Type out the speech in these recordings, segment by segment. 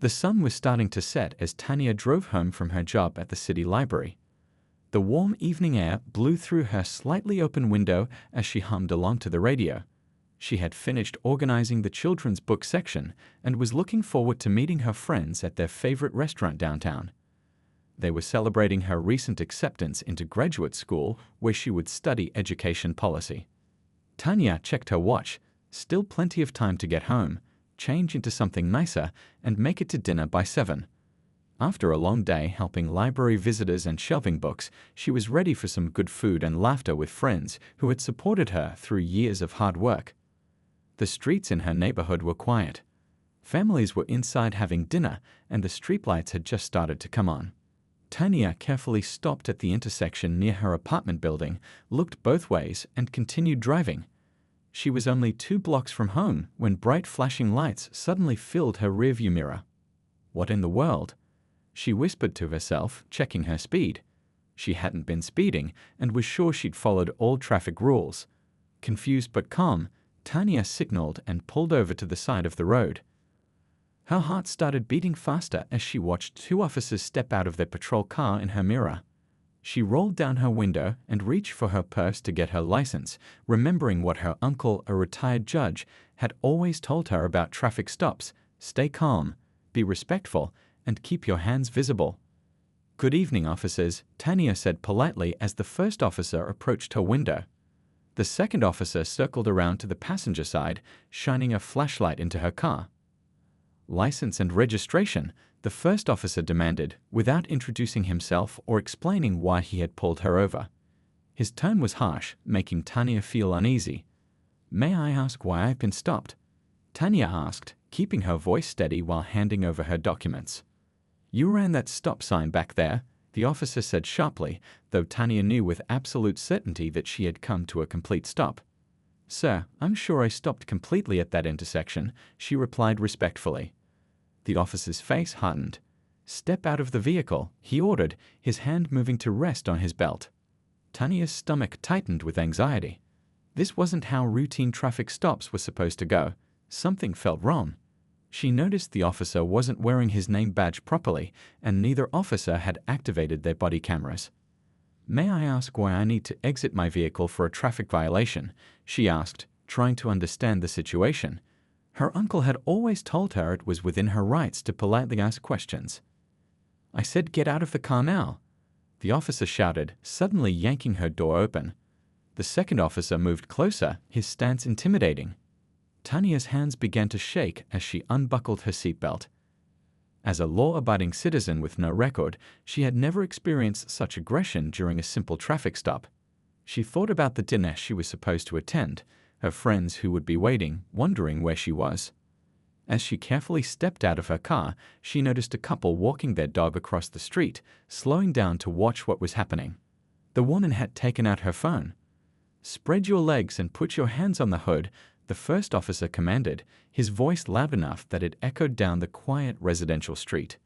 The sun was starting to set as Tanya drove home from her job at the city library. The warm evening air blew through her slightly open window as she hummed along to the radio. She had finished organizing the children's book section and was looking forward to meeting her friends at their favorite restaurant downtown. They were celebrating her recent acceptance into graduate school where she would study education policy. Tanya checked her watch, still plenty of time to get home, change into something nicer, and make it to dinner by 7. After a long day helping library visitors and shelving books, she was ready for some good food and laughter with friends who had supported her through years of hard work. The streets in her neighborhood were quiet. Families were inside having dinner, and the streetlights had just started to come on. Tanya carefully stopped at the intersection near her apartment building, looked both ways, and continued driving. She was only 2 blocks from home when bright flashing lights suddenly filled her rearview mirror. What in the world? She whispered to herself, checking her speed. She hadn't been speeding and was sure she'd followed all traffic rules. Confused but calm, Tanya signaled and pulled over to the side of the road. Her heart started beating faster as she watched 2 officers step out of their patrol car in her mirror. She rolled down her window and reached for her purse to get her license, remembering what her uncle, a retired judge, had always told her about traffic stops: stay calm, be respectful, and keep your hands visible. "Good evening, officers," Tanya said politely as the first officer approached her window. The second officer circled around to the passenger side, shining a flashlight into her car. "License and registration," the first officer demanded, without introducing himself or explaining why he had pulled her over. His tone was harsh, making Tanya feel uneasy. "May I ask why I've been stopped?" Tanya asked, keeping her voice steady while handing over her documents. "You ran that stop sign back there," the officer said sharply, though Tanya knew with absolute certainty that she had come to a complete stop. "Sir, I'm sure I stopped completely at that intersection," she replied respectfully. The officer's face hardened. "Step out of the vehicle," he ordered, his hand moving to rest on his belt. Tanya's stomach tightened with anxiety. This wasn't how routine traffic stops were supposed to go. Something felt wrong. She noticed the officer wasn't wearing his name badge properly, and neither officer had activated their body cameras. "May I ask why I need to exit my vehicle for a traffic violation?" she asked, trying to understand the situation. Her uncle had always told her it was within her rights to politely ask questions. "I said get out of the car now," the officer shouted, suddenly yanking her door open. The second officer moved closer, his stance intimidating. Tanya's hands began to shake as she unbuckled her seatbelt. As a law-abiding citizen with no record, she had never experienced such aggression during a simple traffic stop. She thought about the dinner she was supposed to attend, her friends who would be waiting, wondering where she was. As she carefully stepped out of her car, she noticed a couple walking their dog across the street, slowing down to watch what was happening. The woman had taken out her phone. "Spread your legs and put your hands on the hood," the first officer commanded, his voice loud enough that it echoed down the quiet residential street.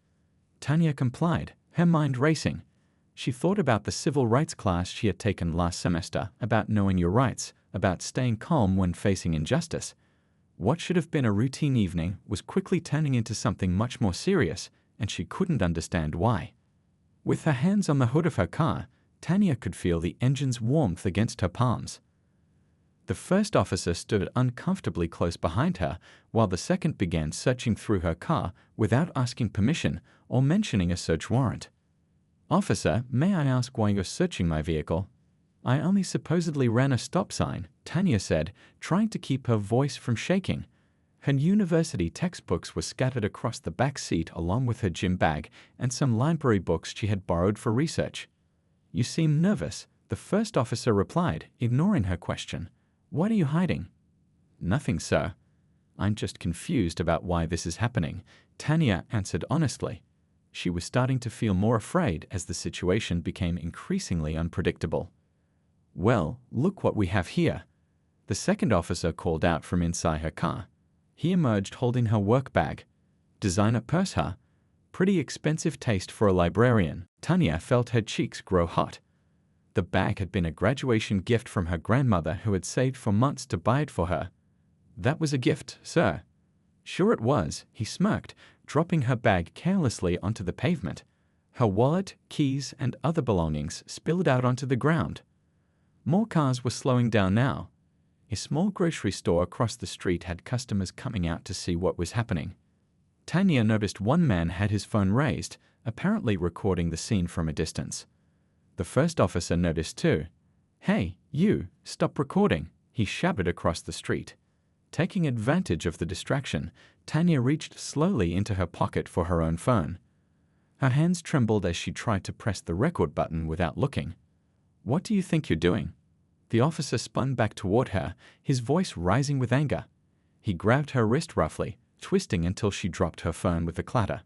Tanya complied, her mind racing. She thought about the civil rights class she had taken last semester, about knowing your rights, about staying calm when facing injustice. What should have been a routine evening was quickly turning into something much more serious, and she couldn't understand why. With her hands on the hood of her car, Tanya could feel the engine's warmth against her palms. The first officer stood uncomfortably close behind her, while the second began searching through her car without asking permission or mentioning a search warrant. "Officer, may I ask why you're searching my vehicle?" "I only supposedly ran a stop sign," Tanya said, trying to keep her voice from shaking. Her university textbooks were scattered across the back seat along with her gym bag and some library books she had borrowed for research. "You seem nervous," the first officer replied, ignoring her question. "What are you hiding?" "Nothing, sir. I'm just confused about why this is happening," Tanya answered honestly. She was starting to feel more afraid as the situation became increasingly unpredictable. "Well, look what we have here," the second officer called out from inside her car. He emerged holding her work bag. "Designer purse, huh? Pretty expensive taste for a librarian." Tanya felt her cheeks grow hot. The bag had been a graduation gift from her grandmother who had saved for months to buy it for her. "That was a gift, sir." "Sure it was," he smirked, dropping her bag carelessly onto the pavement. Her wallet, keys, and other belongings spilled out onto the ground. More cars were slowing down now. A small grocery store across the street had customers coming out to see what was happening. Tanya noticed one man had his phone raised, apparently recording the scene from a distance. The first officer noticed too. "Hey, you, stop recording," he shouted across the street. Taking advantage of the distraction, Tanya reached slowly into her pocket for her own phone. Her hands trembled as she tried to press the record button without looking. "What do you think you're doing?" The officer spun back toward her, his voice rising with anger. He grabbed her wrist roughly, twisting until she dropped her phone with a clatter.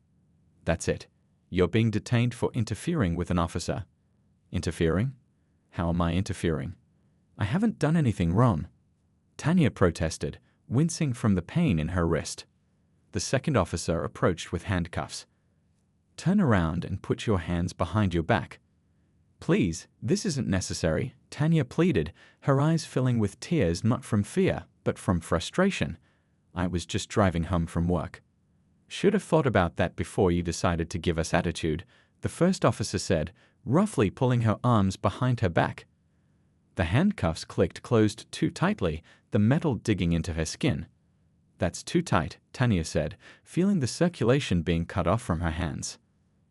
"That's it. You're being detained for interfering with an officer." "Interfering? How am I interfering? I haven't done anything wrong," Tanya protested, wincing from the pain in her wrist. The second officer approached with handcuffs. "Turn around and put your hands behind your back." "Please, this isn't necessary," Tanya pleaded, her eyes filling with tears not from fear, but from frustration. "I was just driving home from work." "Should have thought about that before you decided to give us attitude," the first officer said, roughly pulling her arms behind her back. The handcuffs clicked closed too tightly, the metal digging into her skin. "That's too tight," Tanya said, feeling the circulation being cut off from her hands.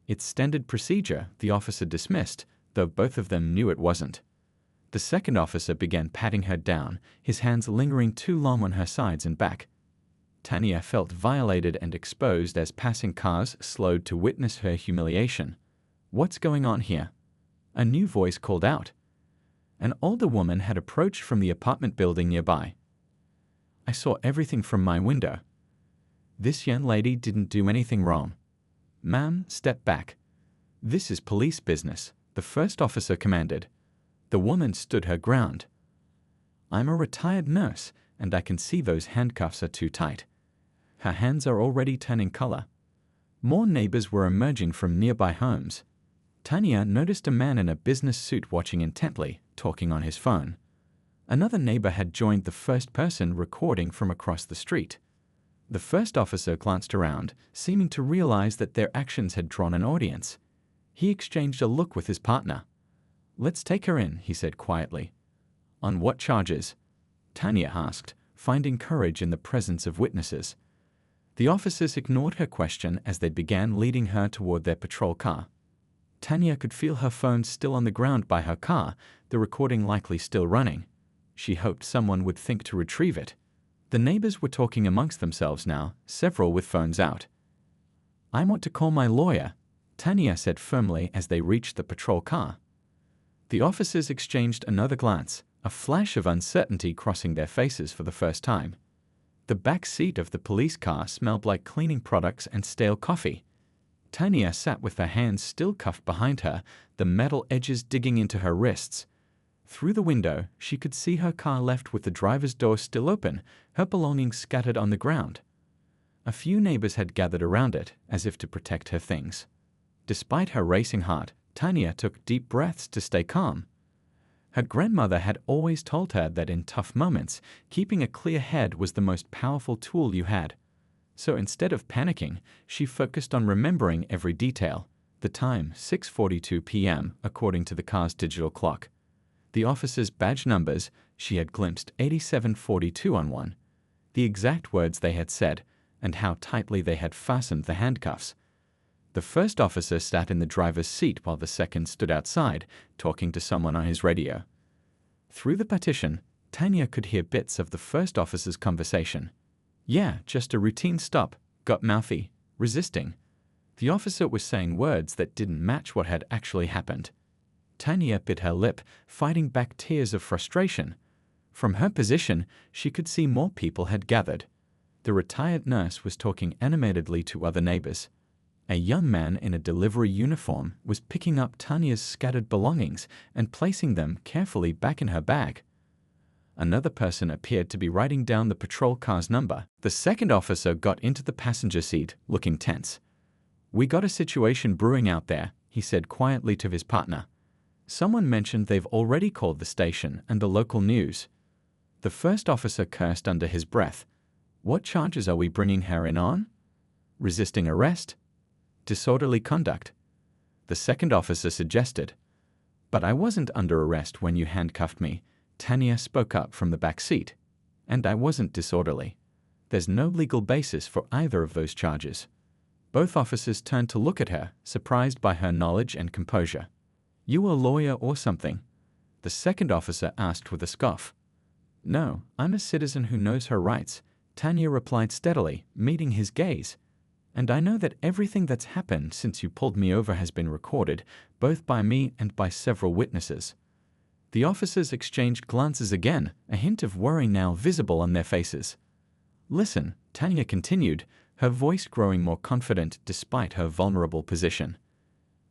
"It's standard procedure," the officer dismissed, though both of them knew it wasn't. The second officer began patting her down, his hands lingering too long on her sides and back. Tanya felt violated and exposed as passing cars slowed to witness her humiliation. "What's going on here?" A new voice called out. An older woman had approached from the apartment building nearby. "I saw everything from my window. This young lady didn't do anything wrong." "Ma'am, step back. This is police business," the first officer commanded. The woman stood her ground. "I'm a retired nurse, and I can see those handcuffs are too tight." Her hands are already turning color. More neighbors were emerging from nearby homes. Tanya noticed a man in a business suit watching intently, talking on his phone. Another neighbor had joined the first person recording from across the street. The first officer glanced around, seeming to realize that their actions had drawn an audience. He exchanged a look with his partner. "Let's take her in," he said quietly. "On what charges?" Tanya asked, finding courage in the presence of witnesses. The officers ignored her question as they began leading her toward their patrol car. Tanya could feel her phone still on the ground by her car, the recording likely still running. She hoped someone would think to retrieve it. The neighbors were talking amongst themselves now, several with phones out. "I want to call my lawyer," Tanya said firmly as they reached the patrol car. The officers exchanged another glance, a flash of uncertainty crossing their faces for the first time. The back seat of the police car smelled like cleaning products and stale coffee. Tanya sat with her hands still cuffed behind her, the metal edges digging into her wrists. Through the window, she could see her car left with the driver's door still open, her belongings scattered on the ground. A few neighbors had gathered around it, as if to protect her things. Despite her racing heart, Tanya took deep breaths to stay calm. Her grandmother had always told her that in tough moments, keeping a clear head was the most powerful tool you had. So instead of panicking, she focused on remembering every detail. The time, 6:42 p.m., according to the car's digital clock. The officer's badge numbers, she had glimpsed 8742 on one. The exact words they had said, and how tightly they had fastened the handcuffs. The first officer sat in the driver's seat while the second stood outside, talking to someone on his radio. Through the partition, Tanya could hear bits of the first officer's conversation. "Yeah, just a routine stop. Got mouthy. Resisting." The officer was saying words that didn't match what had actually happened. Tanya bit her lip, fighting back tears of frustration. From her position, she could see more people had gathered. The retired nurse was talking animatedly to other neighbors. A young man in a delivery uniform was picking up Tanya's scattered belongings and placing them carefully back in her bag. Another person appeared to be writing down the patrol car's number. The second officer got into the passenger seat, looking tense. "We got a situation brewing out there," he said quietly to his partner. "Someone mentioned they've already called the station and the local news." The first officer cursed under his breath. "What charges are we bringing her in on?" Resisting arrest? Disorderly conduct? The second officer suggested. But I wasn't under arrest when you handcuffed me, Tanya spoke up from the back seat. And I wasn't disorderly. There's no legal basis for either of those charges. Both officers turned to look at her, surprised by her knowledge and composure. You a lawyer or something? The second officer asked with a scoff. No, I'm a citizen who knows her rights, Tanya replied steadily, meeting his gaze. And I know that everything that's happened since you pulled me over has been recorded, both by me and by several witnesses. The officers exchanged glances again, a hint of worry now visible on their faces. Listen, Tanya continued, her voice growing more confident despite her vulnerable position.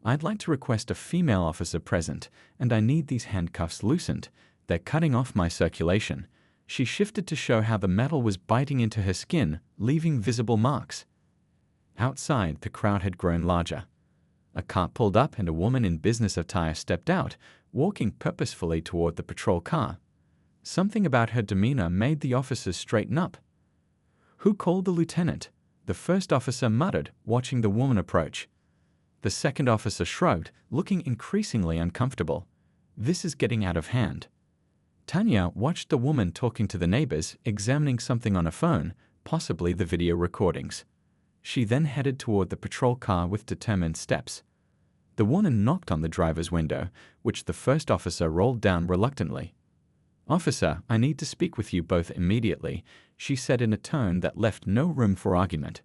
I'd like to request a female officer present, and I need these handcuffs loosened. They're cutting off my circulation. She shifted to show how the metal was biting into her skin, leaving visible marks. Outside, the crowd had grown larger. A car pulled up and a woman in business attire stepped out, walking purposefully toward the patrol car. Something about her demeanor made the officers straighten up. Who called the lieutenant? The first officer muttered, watching the woman approach. The second officer shrugged, looking increasingly uncomfortable. This is getting out of hand. Tanya watched the woman talking to the neighbors, examining something on a phone, possibly the video recordings. She then headed toward the patrol car with determined steps. The woman knocked on the driver's window, which the first officer rolled down reluctantly. Officer, I need to speak with you both immediately, she said in a tone that left no room for argument.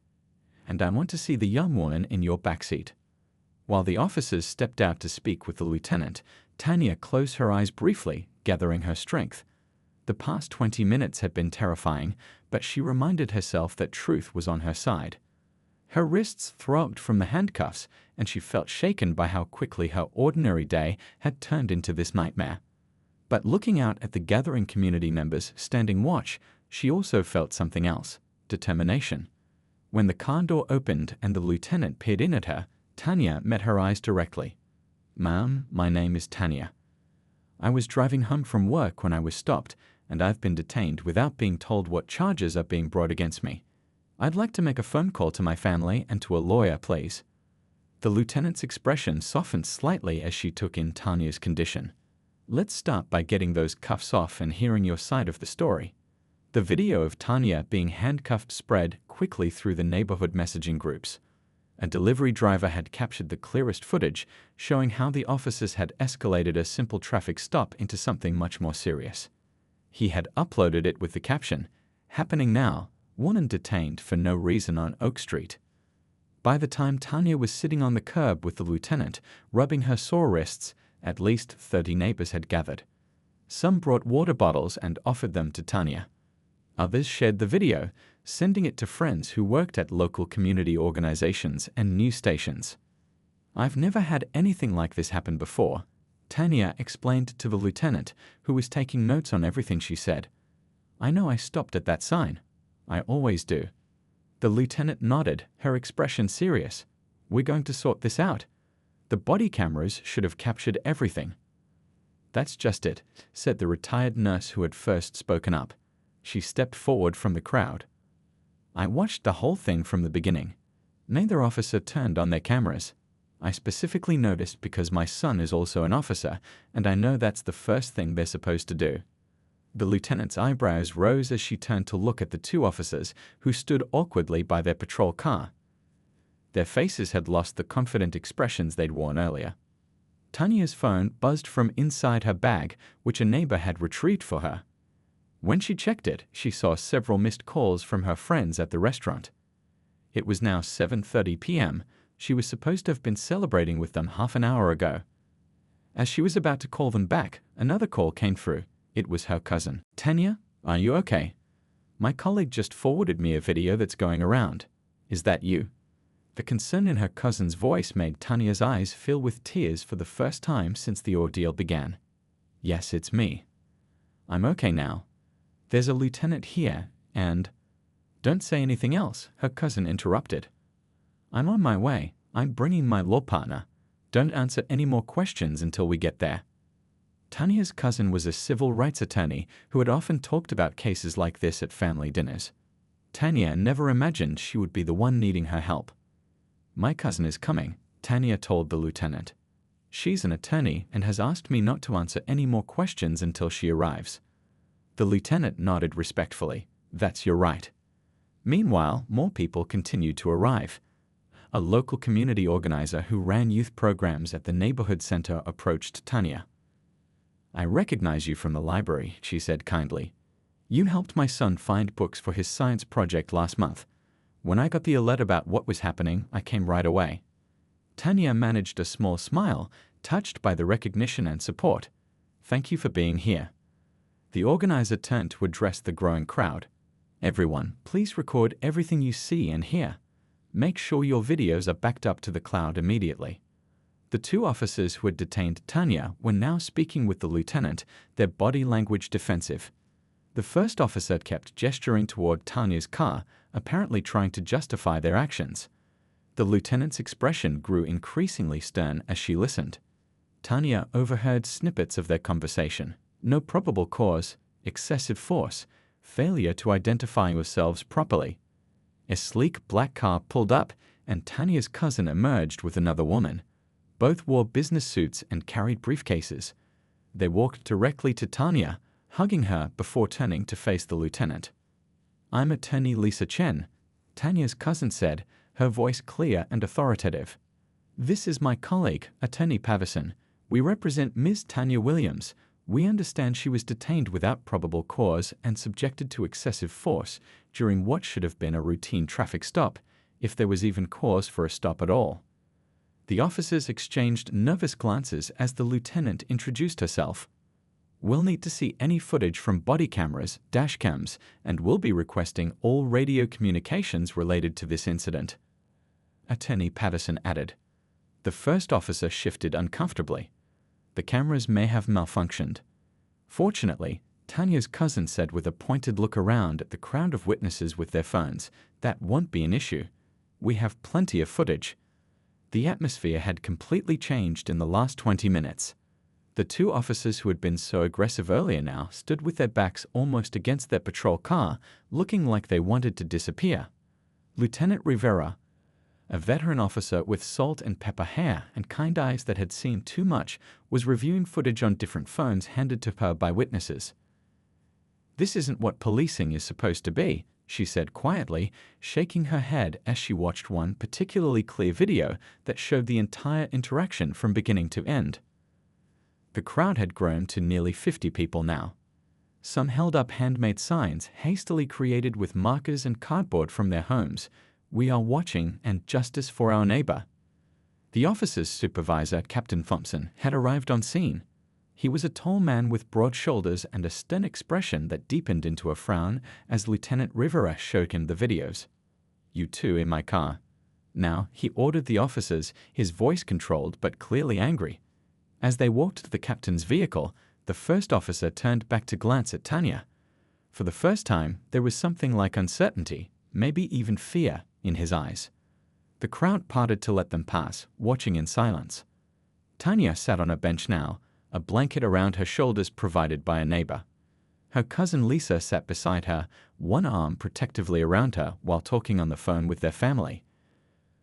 And I want to see the young woman in your backseat. While the officers stepped out to speak with the lieutenant, Tanya closed her eyes briefly, gathering her strength. The past 20 minutes had been terrifying, but she reminded herself that truth was on her side. Her wrists throbbed from the handcuffs, and she felt shaken by how quickly her ordinary day had turned into this nightmare. But looking out at the gathering community members standing watch, she also felt something else: determination. When the car door opened and the lieutenant peered in at her, Tanya met her eyes directly. Ma'am, my name is Tanya. I was driving home from work when I was stopped, and I've been detained without being told what charges are being brought against me. I'd like to make a phone call to my family and to a lawyer, please. The lieutenant's expression softened slightly as she took in Tanya's condition. Let's start by getting those cuffs off and hearing your side of the story. The video of Tanya being handcuffed spread quickly through the neighborhood messaging groups. A delivery driver had captured the clearest footage, showing how the officers had escalated a simple traffic stop into something much more serious. He had uploaded it with the caption, "Happening now, woman detained for no reason on Oak Street." By the time Tanya was sitting on the curb with the lieutenant, rubbing her sore wrists, at least 30 neighbors had gathered. Some brought water bottles and offered them to Tanya. Others shared the video, sending it to friends who worked at local community organizations and news stations. I've never had anything like this happen before, Tanya explained to the lieutenant, who was taking notes on everything she said. I know I stopped at that sign. I always do. The lieutenant nodded, her expression serious. We're going to sort this out. The body cameras should have captured everything. That's just it, said the retired nurse who had first spoken up. She stepped forward from the crowd. I watched the whole thing from the beginning. Neither officer turned on their cameras. I specifically noticed because my son is also an officer, and I know that's the first thing they're supposed to do. The lieutenant's eyebrows rose as she turned to look at the two officers who stood awkwardly by their patrol car. Their faces had lost the confident expressions they'd worn earlier. Tanya's phone buzzed from inside her bag, which a neighbor had retrieved for her. When she checked it, she saw several missed calls from her friends at the restaurant. It was now 7:30 p.m. She was supposed to have been celebrating with them half an hour ago. As she was about to call them back, another call came through. It was her cousin. Tanya, are you okay? My colleague just forwarded me a video that's going around. Is that you? The concern in her cousin's voice made Tanya's eyes fill with tears for the first time since the ordeal began. Yes, it's me. I'm okay now. There's a lieutenant here, and... Don't say anything else, her cousin interrupted. I'm on my way. I'm bringing my law partner. Don't answer any more questions until we get there. Tanya's cousin was a civil rights attorney who had often talked about cases like this at family dinners. Tanya never imagined she would be the one needing her help. "My cousin is coming," Tanya told the lieutenant. "She's an attorney and has asked me not to answer any more questions until she arrives." The lieutenant nodded respectfully. "That's your right." Meanwhile, more people continued to arrive. A local community organizer who ran youth programs at the neighborhood center approached Tanya. "I recognize you from the library," she said kindly. "You helped my son find books for his science project last month. When I got the alert about what was happening, I came right away." Tanya managed a small smile, touched by the recognition and support. "Thank you for being here." The organizer turned to address the growing crowd. "Everyone, please record everything you see and hear. Make sure your videos are backed up to the cloud immediately." The two officers who had detained Tanya were now speaking with the lieutenant, their body language defensive. The first officer kept gesturing toward Tanya's car, apparently trying to justify their actions. The lieutenant's expression grew increasingly stern as she listened. Tanya overheard snippets of their conversation. No probable cause, excessive force, failure to identify yourselves properly. A sleek black car pulled up, and Tanya's cousin emerged with another woman. Both wore business suits and carried briefcases. They walked directly to Tanya, hugging her before turning to face the lieutenant. "I'm attorney Lisa Chen," Tanya's cousin said, her voice clear and authoritative. "This is my colleague, Attorney Patterson. We represent Ms. Tanya Williams. We understand she was detained without probable cause and subjected to excessive force during what should have been a routine traffic stop, if there was even cause for a stop at all." The officers exchanged nervous glances as the lieutenant introduced herself. "We'll need to see any footage from body cameras, dash cams, and we'll be requesting all radio communications related to this incident," Attorney Patterson added. The first officer shifted uncomfortably. "The cameras may have malfunctioned." Fortunately, Tanya's cousin said with a pointed look around at the crowd of witnesses with their phones, "That won't be an issue. We have plenty of footage." The atmosphere had completely changed in the last 20 minutes. The two officers who had been so aggressive earlier now stood with their backs almost against their patrol car, looking like they wanted to disappear. Lieutenant Rivera, a veteran officer with salt and pepper hair and kind eyes that had seen too much, was reviewing footage on different phones handed to her by witnesses. "This isn't what policing is supposed to be," she said quietly, shaking her head as she watched one particularly clear video that showed the entire interaction from beginning to end. The crowd had grown to nearly 50 people now. Some held up handmade signs hastily created with markers and cardboard from their homes. "We are watching and justice for our neighbor." The officer's supervisor, Captain Thompson, had arrived on scene. He was a tall man with broad shoulders and a stern expression that deepened into a frown as Lieutenant Rivera showed him the videos. "You two in my car." Now, he ordered the officers, his voice controlled but clearly angry. As they walked to the captain's vehicle, the first officer turned back to glance at Tanya. For the first time, there was something like uncertainty, maybe even fear, in his eyes. The crowd parted to let them pass, watching in silence. Tanya sat on a bench now, a blanket around her shoulders provided by a neighbor. Her cousin Lisa sat beside her, one arm protectively around her while talking on the phone with their family.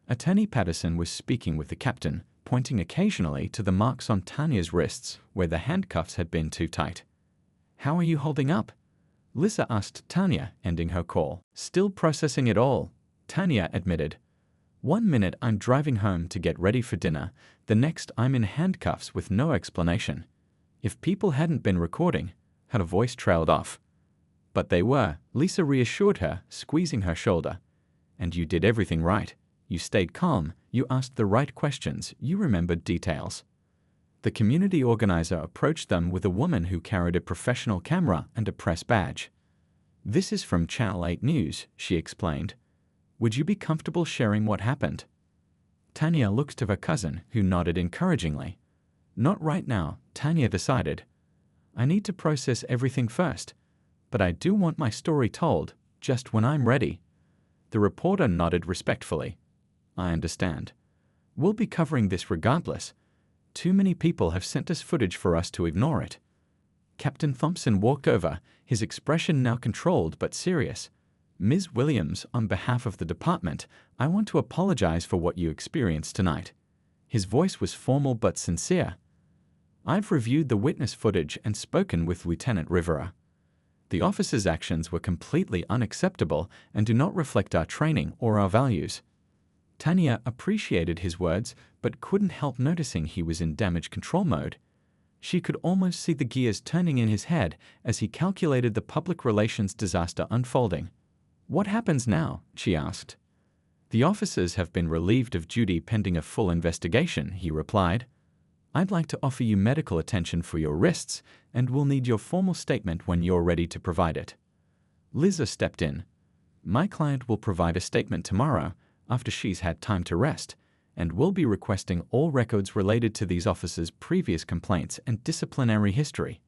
Attorney Patterson was speaking with the captain, pointing occasionally to the marks on Tanya's wrists where the handcuffs had been too tight. "How are you holding up?" Lisa asked Tanya, ending her call. "Still processing it all," Tanya admitted. "One minute I'm driving home to get ready for dinner, the next I'm in handcuffs with no explanation. If people hadn't been recording," her voice trailed off. "But they were," Lisa reassured her, squeezing her shoulder. "And you did everything right. You stayed calm, you asked the right questions, you remembered details." The community organizer approached them with a woman who carried a professional camera and a press badge. "This is from Channel 8 News," she explained. "Would you be comfortable sharing what happened?" Tanya looked to her cousin, who nodded encouragingly. "Not right now," Tanya decided. "I need to process everything first. But I do want my story told, just when I'm ready." The reporter nodded respectfully. "I understand. We'll be covering this regardless. Too many people have sent us footage for us to ignore it." Captain Thompson walked over, his expression now controlled but serious. Ms. Williams, on behalf of the department, I want to apologize for what you experienced tonight. His voice was formal but sincere. I've reviewed the witness footage and spoken with Lieutenant Rivera. The officer's actions were completely unacceptable and do not reflect our training or our values. Tanya appreciated his words, but couldn't help noticing he was in damage control mode. She could almost see the gears turning in his head as he calculated the public relations disaster unfolding. What happens now? She asked. The officers have been relieved of duty pending a full investigation, he replied. I'd like to offer you medical attention for your wrists, and we'll need your formal statement when you're ready to provide it. Liza stepped in. My client will provide a statement tomorrow, after she's had time to rest, and will be requesting all records related to these officers' previous complaints and disciplinary history.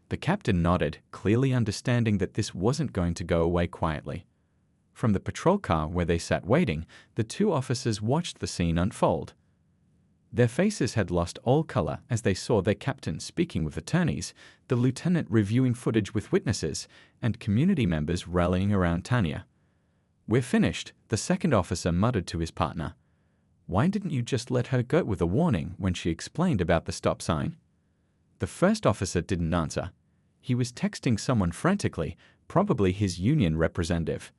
The captain nodded, clearly understanding that this wasn't going to go away quietly. From the patrol car where they sat waiting, the two officers watched the scene unfold. Their faces had lost all color as they saw their captain speaking with attorneys, the lieutenant reviewing footage with witnesses, and community members rallying around Tanya. We're finished, the second officer muttered to his partner. Why didn't you just let her go with a warning when she explained about the stop sign? The first officer didn't answer. He was texting someone frantically, probably his union representative.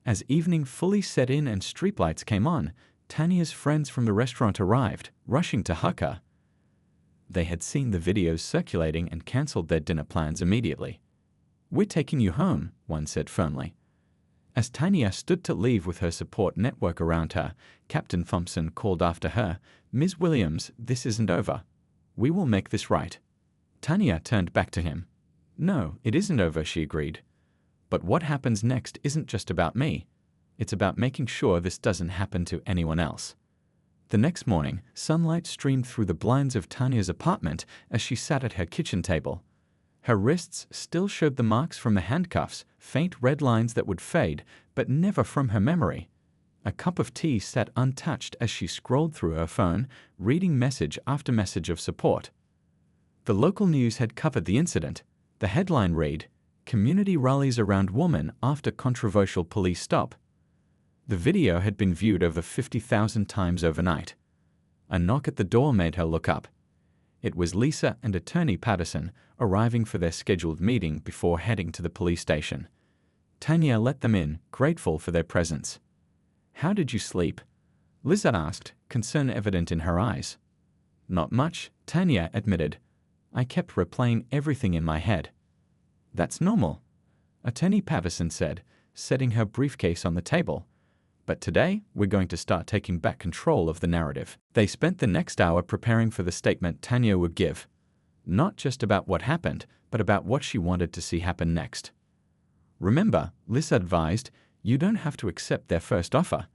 As evening fully set in and streetlights came on, Tanya's friends from the restaurant arrived, rushing to hug her. They had seen the videos circulating and cancelled their dinner plans immediately. We're taking you home, one said firmly. As Tanya stood to leave with her support network around her, Captain Thompson called after her, Ms. Williams, this isn't over. We will make this right. Tanya turned back to him. No, it isn't over, she agreed. But what happens next isn't just about me. It's about making sure this doesn't happen to anyone else. The next morning, sunlight streamed through the blinds of Tanya's apartment as she sat at her kitchen table. Her wrists still showed the marks from the handcuffs, faint red lines that would fade, but never from her memory. A cup of tea sat untouched as she scrolled through her phone, reading message after message of support. The local news had covered the incident. The headline read, Community rallies around woman after controversial police stop. The video had been viewed over 50,000 times overnight. A knock at the door made her look up. It was Lisa and attorney Patterson arriving for their scheduled meeting before heading to the police station. Tanya let them in, grateful for their presence. How did you sleep? Lisa asked, concern evident in her eyes. Not much, Tanya admitted. I kept replaying everything in my head. That's normal, attorney Patterson said, setting her briefcase on the table. But today, we're going to start taking back control of the narrative. They spent the next hour preparing for the statement Tanya would give. Not just about what happened, but about what she wanted to see happen next. Remember, Lisa advised, you don't have to accept their first offer.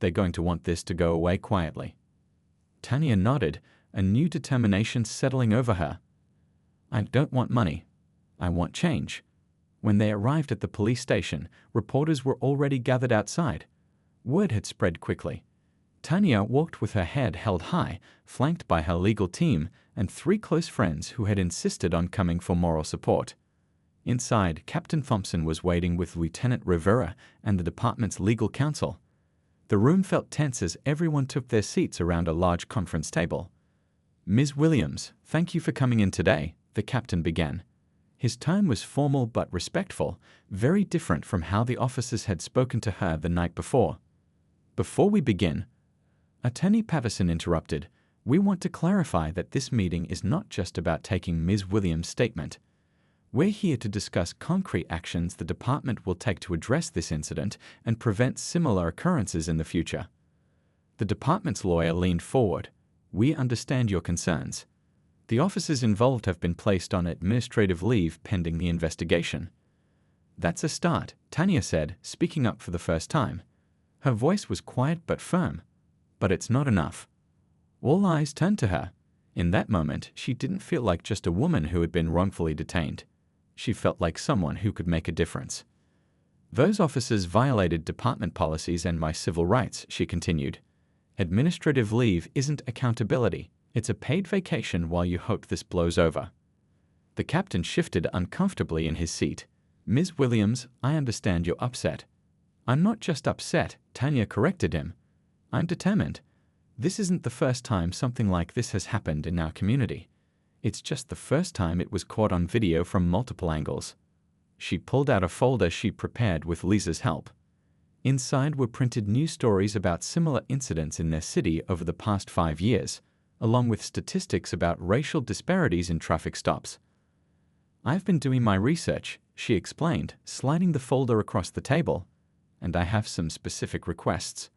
They're going to want this to go away quietly. Tanya nodded, a new determination settling over her. I don't want money. I want change. When they arrived at the police station, reporters were already gathered outside. Word had spread quickly. Tanya walked with her head held high, flanked by her legal team and 3 close friends who had insisted on coming for moral support. Inside, Captain Thompson was waiting with Lieutenant Rivera and the department's legal counsel. The room felt tense as everyone took their seats around a large conference table. Ms. Williams, thank you for coming in today, the captain began. His tone was formal but respectful, very different from how the officers had spoken to her the night before. Before we begin, Attorney Patterson interrupted, we want to clarify that this meeting is not just about taking Ms. Williams' statement. We're here to discuss concrete actions the department will take to address this incident and prevent similar occurrences in the future. The department's lawyer leaned forward. We understand your concerns. The officers involved have been placed on administrative leave pending the investigation. That's a start, Tanya said, speaking up for the first time. Her voice was quiet but firm. But it's not enough. All eyes turned to her. In that moment, she didn't feel like just a woman who had been wrongfully detained. She felt like someone who could make a difference. Those officers violated department policies and my civil rights, she continued. Administrative leave isn't accountability. It's a paid vacation while you hope this blows over. The captain shifted uncomfortably in his seat. "Ms. Williams, I understand you're upset." "I'm not just upset," Tanya corrected him. "I'm determined. This isn't the first time something like this has happened in our community. It's just the first time it was caught on video from multiple angles." She pulled out a folder she prepared with Lisa's help. Inside were printed news stories about similar incidents in their city over the past 5 years, along with statistics about racial disparities in traffic stops. "I've been doing my research," she explained, sliding the folder across the table, "and I have some specific requests."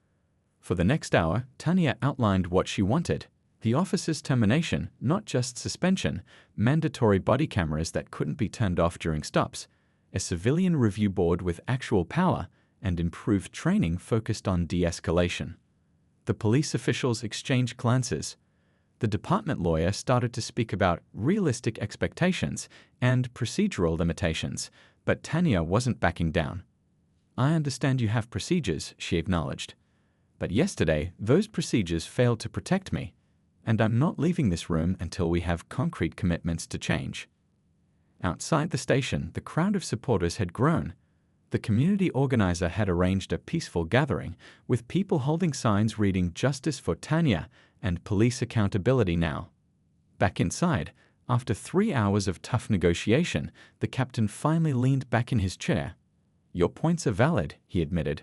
For the next hour, Tanya outlined what she wanted: the officer's termination, not just suspension, mandatory body cameras that couldn't be turned off during stops, a civilian review board with actual power, and improved training focused on de-escalation. The police officials exchanged glances. The department lawyer started to speak about realistic expectations and procedural limitations, but Tanya wasn't backing down. "I understand you have procedures," she acknowledged. "But yesterday, those procedures failed to protect me, and I'm not leaving this room until we have concrete commitments to change." Outside the station, the crowd of supporters had grown. The community organizer had arranged a peaceful gathering, with people holding signs reading "Justice for Tanya" and "Police Accountability Now." Back inside, after 3 hours of tough negotiation, the captain finally leaned back in his chair. "Your points are valid," he admitted.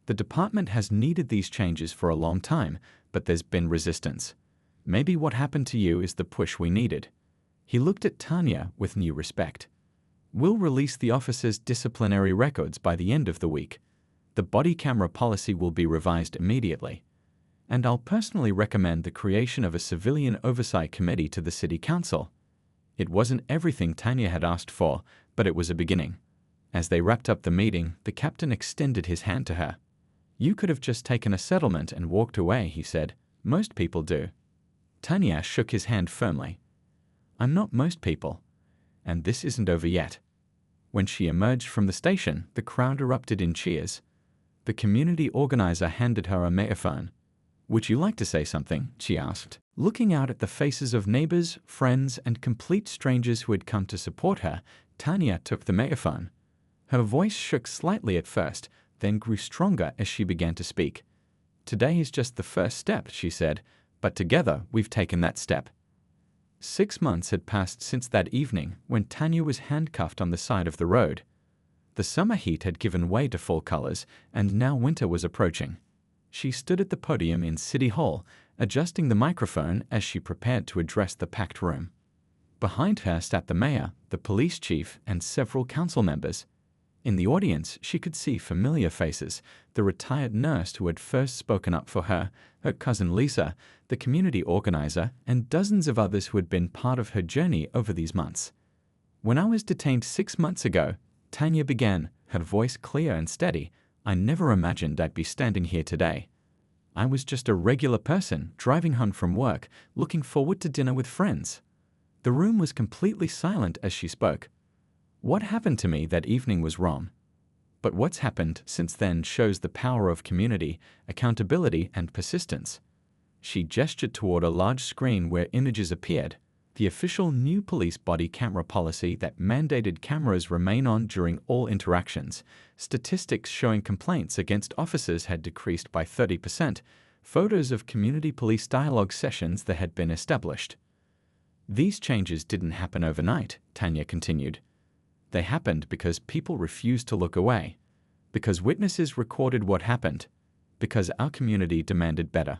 "The department has needed these changes for a long time, but there's been resistance. Maybe what happened to you is the push we needed." He looked at Tanya with new respect. "We'll release the officer's disciplinary records by the end of the week. The body camera policy will be revised immediately. And I'll personally recommend the creation of a civilian oversight committee to the city council." It wasn't everything Tanya had asked for, but it was a beginning. As they wrapped up the meeting, the captain extended his hand to her. "You could have just taken a settlement and walked away," he said. "Most people do." Tanya shook his hand firmly. "I'm not most people. And this isn't over yet." When she emerged from the station, the crowd erupted in cheers. The community organizer handed her a megaphone. "Would you like to say something?" she asked. Looking out at the faces of neighbors, friends, and complete strangers who had come to support her, Tanya took the megaphone. Her voice shook slightly at first, then grew stronger as she began to speak. "Today is just the first step," she said, "but together we've taken that step." 6 months had passed since that evening when Tanya was handcuffed on the side of the road. The summer heat had given way to fall colors, and now winter was approaching. She stood at the podium in City Hall, adjusting the microphone as she prepared to address the packed room. Behind her sat the mayor, the police chief, and several council members. In the audience, she could see familiar faces: the retired nurse who had first spoken up for her, her cousin Lisa, the community organizer, and dozens of others who had been part of her journey over these months. "When I was detained 6 months ago," Tanya began, her voice clear and steady, "I never imagined I'd be standing here today. I was just a regular person, driving home from work, looking forward to dinner with friends." The room was completely silent as she spoke. "What happened to me that evening was wrong. But what's happened since then shows the power of community, accountability, and persistence." She gestured toward a large screen where images appeared: the official new police body camera policy that mandated cameras remain on during all interactions, statistics showing complaints against officers had decreased by 30%, photos of community police dialogue sessions that had been established. "These changes didn't happen overnight," Tanya continued. "They happened because people refused to look away, because witnesses recorded what happened, because our community demanded better."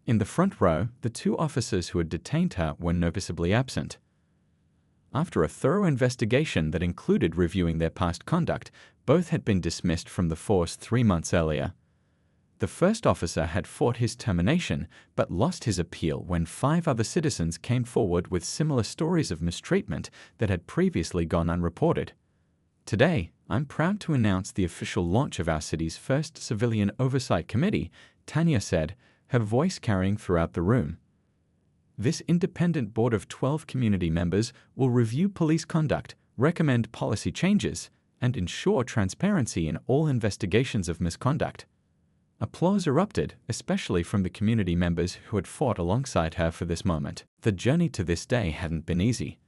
In the front row, the 2 officers who had detained her were noticeably absent. After a thorough investigation that included reviewing their past conduct, both had been dismissed from the force 3 months earlier. The first officer had fought his termination, but lost his appeal when 5 other citizens came forward with similar stories of mistreatment that had previously gone unreported. "Today, I'm proud to announce the official launch of our city's first civilian oversight committee," Tanya said, her voice carrying throughout the room. "This independent board of 12 community members will review police conduct, recommend policy changes, and ensure transparency in all investigations of misconduct." Applause erupted, especially from the community members who had fought alongside her for this moment. The journey to this day hadn't been easy.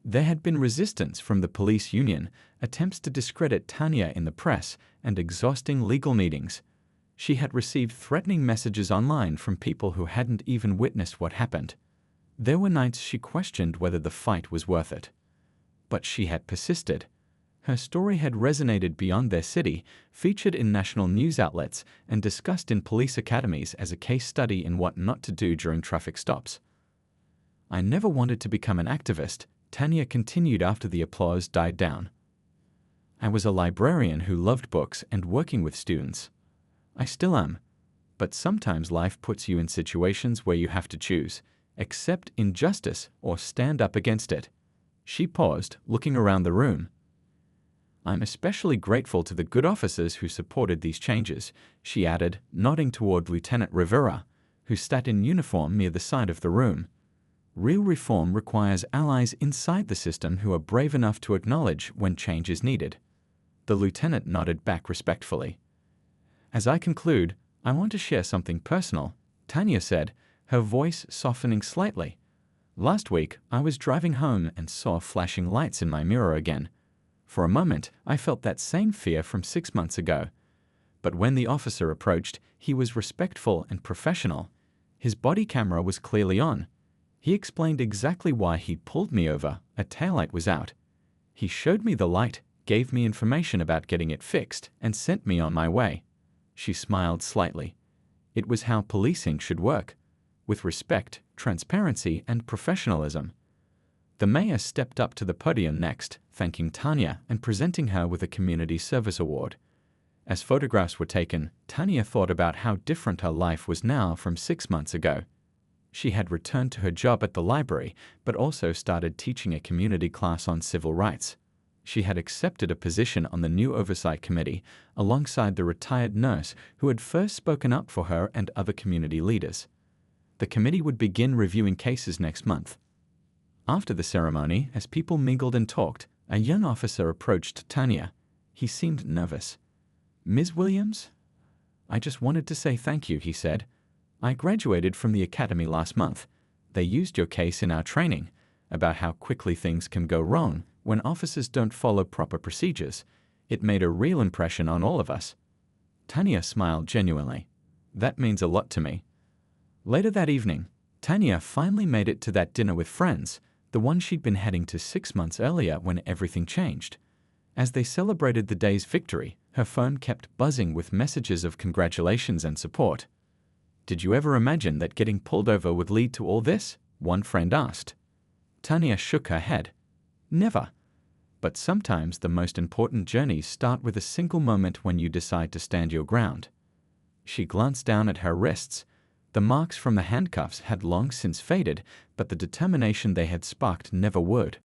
There had been resistance from the police union, attempts to discredit Tanya in the press, and exhausting legal meetings. She had received threatening messages online from people who hadn't even witnessed what happened. There were nights she questioned whether the fight was worth it. But she had persisted. Her story had resonated beyond their city, featured in national news outlets, and discussed in police academies as a case study in what not to do during traffic stops. I never wanted to become an activist, Tanya continued after the applause died down. I was a librarian who loved books and working with students. I still am. But sometimes life puts you in situations where you have to choose, accept injustice or stand up against it. She paused, looking around the room. I'm especially grateful to the good officers who supported these changes, she added, nodding toward Lieutenant Rivera, who sat in uniform near the side of the room. Real reform requires allies inside the system who are brave enough to acknowledge when change is needed. The lieutenant nodded back respectfully. As I conclude, I want to share something personal, Tanya said, her voice softening slightly. Last week, I was driving home and saw flashing lights in my mirror again. For a moment, I felt that same fear from 6 months ago. But when the officer approached, he was respectful and professional. His body camera was clearly on. He explained exactly why he pulled me over. A taillight was out. He showed me the light, gave me information about getting it fixed, and sent me on my way. She smiled slightly. It was how policing should work, with respect, transparency, and professionalism. The mayor stepped up to the podium next, thanking Tanya and presenting her with a Community Service Award. As photographs were taken, Tanya thought about how different her life was now from 6 months ago. She had returned to her job at the library, but also started teaching a community class on civil rights. She had accepted a position on the new oversight committee, alongside the retired nurse who had first spoken up for her and other community leaders. The committee would begin reviewing cases next month. After the ceremony, as people mingled and talked, a young officer approached Tanya. He seemed nervous. "Ms. Williams?" "I just wanted to say thank you," he said. "I graduated from the academy last month. They used your case in our training, about how quickly things can go wrong when officers don't follow proper procedures. It made a real impression on all of us." Tanya smiled genuinely. "That means a lot to me." Later that evening, Tanya finally made it to that dinner with friends, the one she'd been heading to 6 months earlier when everything changed. As they celebrated the day's victory, her phone kept buzzing with messages of congratulations and support. "Did you ever imagine that getting pulled over would lead to all this?" one friend asked. Tanya shook her head. "Never. But sometimes the most important journeys start with a single moment when you decide to stand your ground." She glanced down at her wrists. The marks from the handcuffs had long since faded, but the determination they had sparked never would.